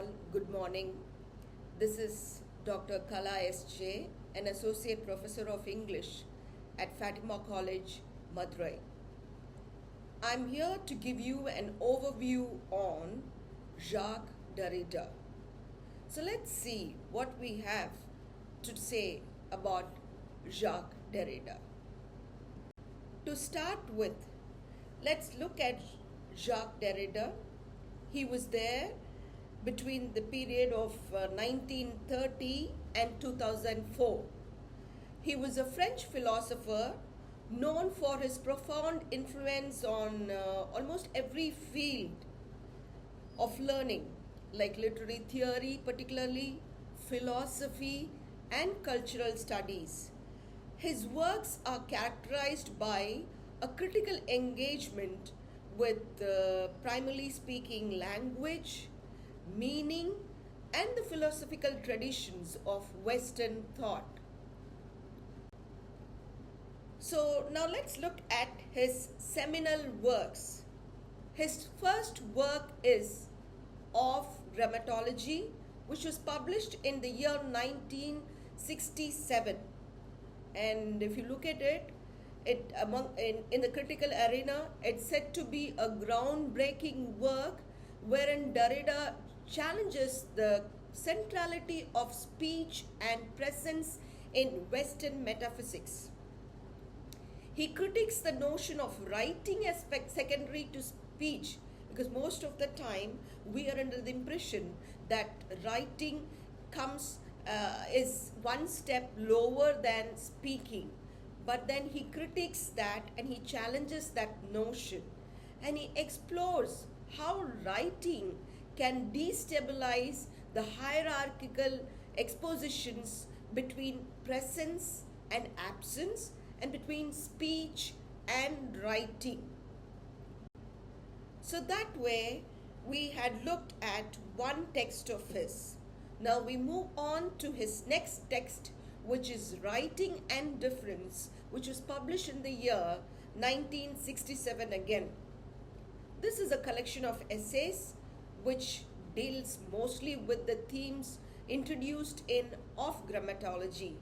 all, good morning. This is Dr. Kala S.J., an Associate Professor of English at Fatima College, Madurai. I'm here to give you an overview on Jacques Derrida. So let's see what we have to say about Jacques Derrida. To start with, let's look at Jacques Derrida. He was there between the period of 1930 and 2004. He was a French philosopher known for his profound influence on almost every field of learning, like literary theory, particularly philosophy and cultural studies. His works are characterized by a critical engagement with primarily speaking language, meaning, and the philosophical traditions of Western thought. So now let's look at his seminal works. His first work is Of Grammatology, which was published in the year 1967. And if you look at it, in the critical arena, it's said to be a groundbreaking work wherein Derrida challenges the centrality of speech and presence in Western metaphysics. He critiques the notion of writing as secondary to speech, because most of the time we are under the impression that writing is one step lower than speaking. But then he critiques that and he challenges that notion, and he explores how writing can destabilize the hierarchical expositions between presence and absence and between speech and writing. So that way we had looked at one text of his. Now we move on to his next text, which is Writing and Difference, which was published in the year 1967 again. This is a collection of essays which deals mostly with the themes introduced in Of Grammatology.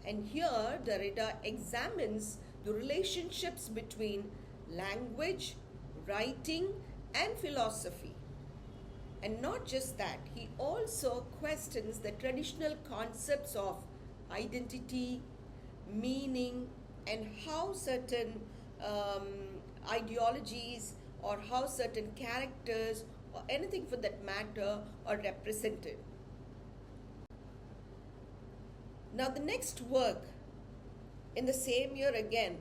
And here Derrida examines the relationships between language, writing, and philosophy. And not just that, he also questions the traditional concepts of identity, meaning, and how certain ideologies or how certain characters or anything for that matter are represented. Now the next work in the same year again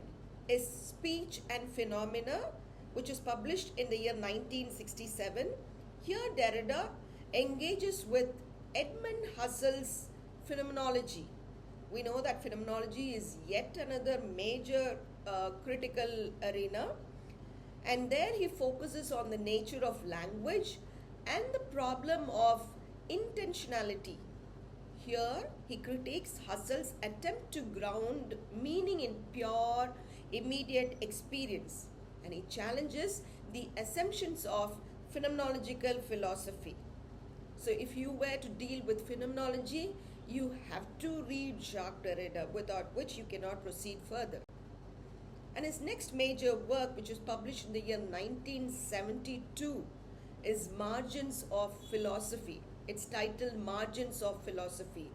is Speech and Phenomena, which was published in the year 1967. Here Derrida engages with Edmund Husserl's phenomenology. We know that phenomenology is yet another major critical arena, and there he focuses on the nature of language and the problem of intentionality. Here he critiques Husserl's attempt to ground meaning in pure, immediate experience, and he challenges the assumptions of phenomenological philosophy. So if you were to deal with phenomenology, you have to read Jacques Derrida, without which you cannot proceed further. And his next major work, which was published in the year 1972, is Margins of Philosophy. It's titled Margins of Philosophy.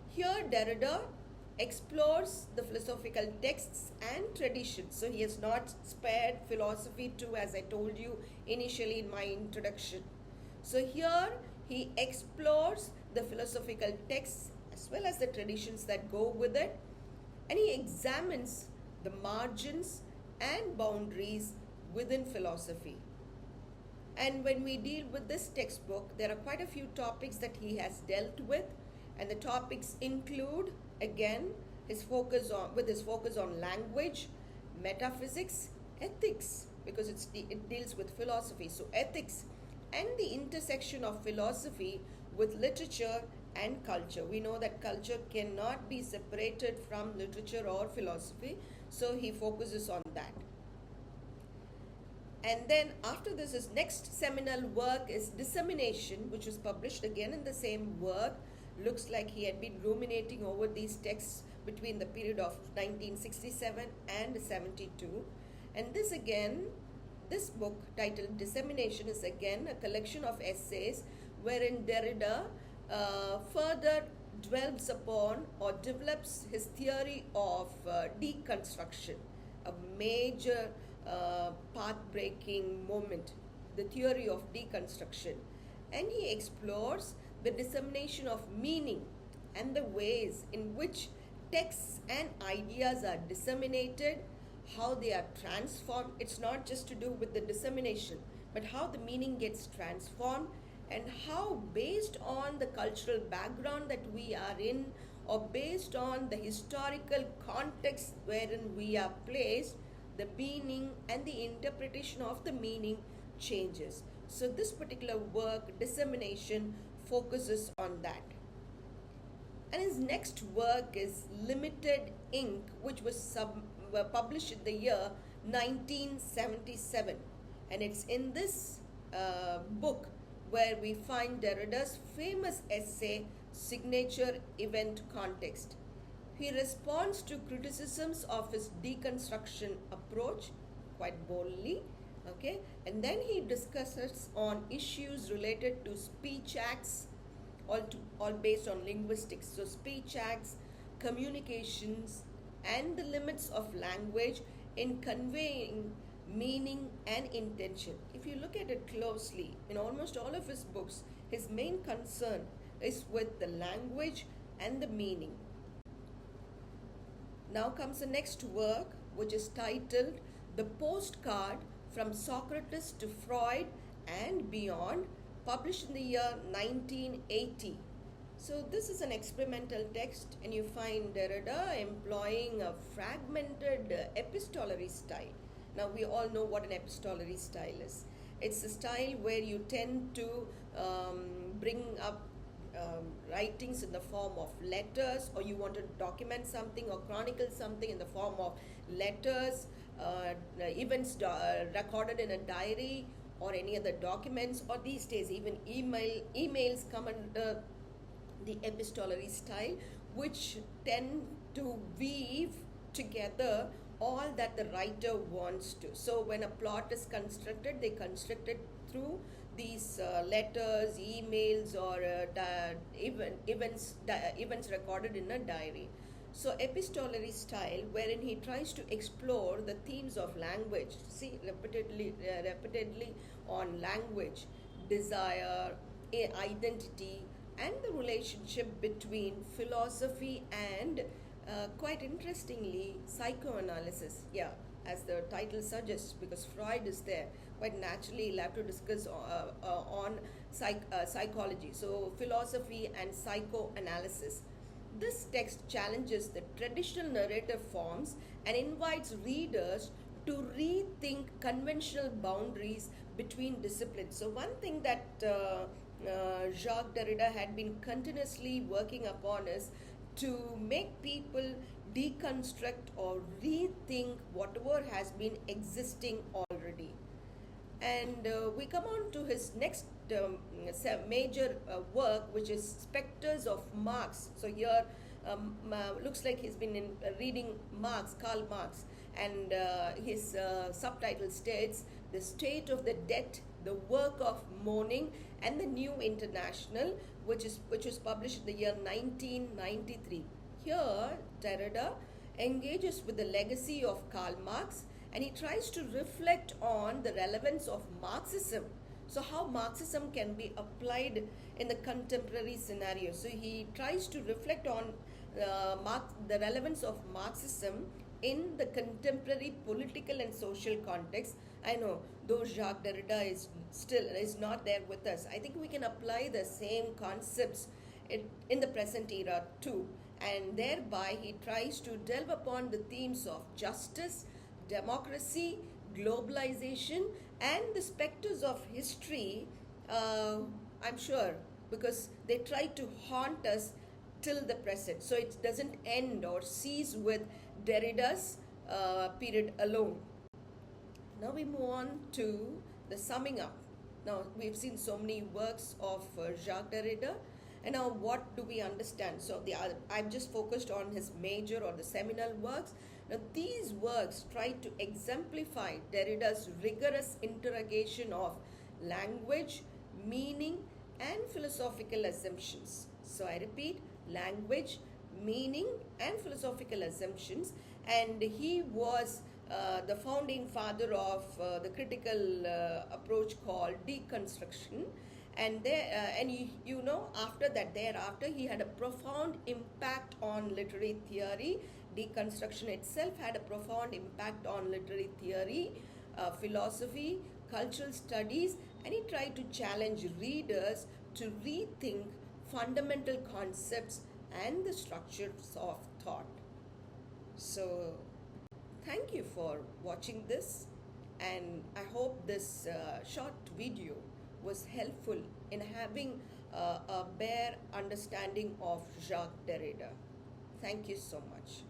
Here Derrida explores the philosophical texts and traditions. So he has not spared philosophy too, as I told you initially in my introduction. So here he explores the philosophical texts as well as the traditions that go with it, and he examines the margins and boundaries within philosophy. And when we deal with this textbook, there are quite a few topics that he has dealt with, and the topics include, again, his focus on language, metaphysics, ethics, because it deals with philosophy. So ethics and the intersection of philosophy with literature and culture. We know that culture cannot be separated from literature or philosophy, so he focuses on that. And then after this, his next seminal work is Dissemination, which was published again in the same work. Looks like he had been ruminating over these texts between the period of 1967 and 72. And this book titled Dissemination is again a collection of essays wherein Derrida further dwells upon or develops his theory of deconstruction, a major path-breaking moment, the theory of deconstruction. And he explores the dissemination of meaning and the ways in which texts and ideas are disseminated, how they are transformed. It's not just to do with the dissemination, but how the meaning gets transformed, and how, based on the cultural background that we are in, or based on the historical context wherein we are placed, the meaning and the interpretation of the meaning changes. So this particular work, Dissemination, focuses on that. And his next work is Limited Ink, which was published in the year 1977. And it's in this book where we find Derrida's famous essay, Signature Event Context. He responds to criticisms of his deconstruction approach quite boldly, okay? And then he discusses on issues related to speech acts, all based on linguistics. So speech acts, communications, and the limits of language in conveying meaning and intention. If you look at it closely, in almost all of his books, his main concern is with the language and the meaning. Now comes the next work, which is titled The Postcard from Socrates to Freud and Beyond, published in the year 1980. So this is an experimental text, and you find Derrida employing a fragmented epistolary style. Now we all know what an epistolary style is. It's a style where you tend to bring up writings in the form of letters, or you want to document something or chronicle something in the form of letters, events recorded in a diary or any other documents, or these days even emails come under the epistolary style, which tend to weave together all that the writer wants to. So when a plot is constructed, they construct it through these letters, emails, or events recorded in a diary. So epistolary style, wherein he tries to explore the themes of language, see repeatedly on language, desire, identity, and the relationship between philosophy and quite interestingly, psychoanalysis. Yeah, as the title suggests, because Freud is there, quite naturally he'll have to discuss on psychology. So philosophy and psychoanalysis. This text challenges the traditional narrative forms and invites readers to rethink conventional boundaries between disciplines. So one thing that Jacques Derrida had been continuously working upon is to make people deconstruct or rethink whatever has been existing already. And we come on to his next major work, which is Spectres of Marx. So here looks like he's been reading Karl Marx, and his subtitle states The State of the Debt, the Work of Mourning, and the New International, which was published in the year 1993. Here, Derrida engages with the legacy of Karl Marx, and he tries to reflect on the relevance of Marxism. So how Marxism can be applied in the contemporary scenario. So he tries to reflect on the relevance of Marxism in the contemporary political and social context. I know, though Jacques Derrida is not there with us, I think we can apply the same concepts in the present era too. And thereby he tries to delve upon the themes of justice, democracy, globalization, and the specters of history, I'm sure, because they try to haunt us till the present. So it doesn't end or cease with Derrida's period alone. Now we move on to the summing up. Now we've seen so many works of Jacques Derrida, and now what do we understand? So I've just focused on his major or the seminal works. Now these works try to exemplify Derrida's rigorous interrogation of language, meaning, and philosophical assumptions. So I repeat, language, meaning, and philosophical assumptions. And he was the founding father of the critical approach called deconstruction. And you know, after that, thereafter, he had a profound impact on literary theory. Deconstruction itself had a profound impact on literary theory, philosophy, cultural studies, and he tried to challenge readers to rethink fundamental concepts and the structures of thought. So, thank you for watching this, and I hope this short video was helpful in having a bare understanding of Jacques Derrida. Thank you so much.